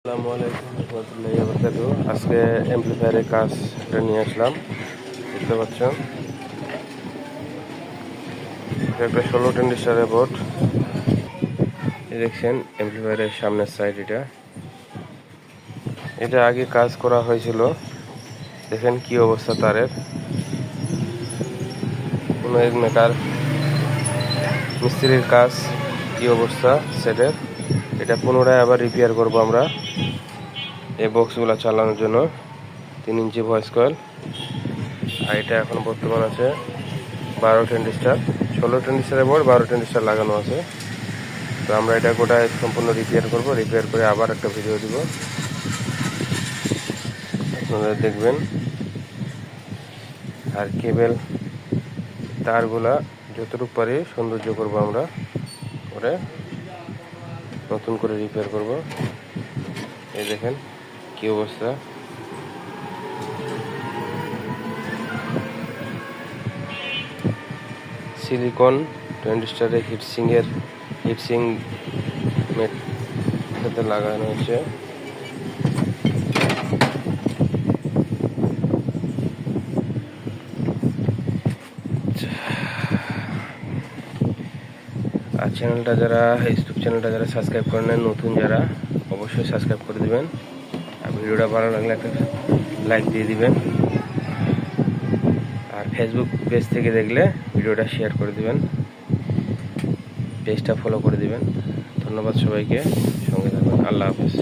আসসালামু আলাইকুম রহমতুল্লাহি ওয়া বারাকাতুহু। আজকে এমপ্লিফায়ারের কাজটা নিয়ে আসলাম। দেখতে পাচ্ছেন এটা একটা 16 ট্রানজিস্টারের বোর্ড। দেখছেন এমপ্লিফায়ারের সামনের সাইড। এটা আগে কাজ করা হয়েছিল। দেখেন কি অবস্থা তারের। কোনো এক মেকার মিস্ত্রির কাজ কি অবস্থা সেটের। এটা পুনরায় আবার রিপেয়ার করব আমরা এই বক্সগুলো চালানোর জন্য। 3 ইঞ্চি ভয়েস কয়েল। আর এটা এখন বর্তমান আছে 12 ট্রানজিস্টার। 16 ট্রানজিস্টারের বোর্ড, 12 ট্রানজিস্টার লাগানো আছে। তো আমরা এটা গোটায় সম্পূর্ণ রিপেয়ার করব। রিপেয়ার করে আবার একটা ভিডিও দিব, আপনারা দেখবেন। আর কেবল তারগুলা যতটুকু পারি সৌন্দর্য করব আমরা, করে নতুন করে রিপেয়ার করব। এই দেখেন কি অবস্থা। সিলিকন ট্রানজিস্টারে হিটসিং মেট সাথে লাগানো হয়েছে। আর চ্যানেলটা যারা ইউটিউব চ্যানেলটা যারা সাবস্ক্রাইব করেন না, নতুন যারা, অবশ্যই সাবস্ক্রাইব করে দিবেন। আর ভিডিওটা ভালো লাগলে একটা লাইক দিয়ে দিবেন। আর ফেসবুক পেজ থেকে দেখলে ভিডিওটা শেয়ার করে দিবেন, পেজটা ফলো করে দিবেন। ধন্যবাদ সবাইকে, সঙ্গে থাকুন। আল্লাহ হাফেজ।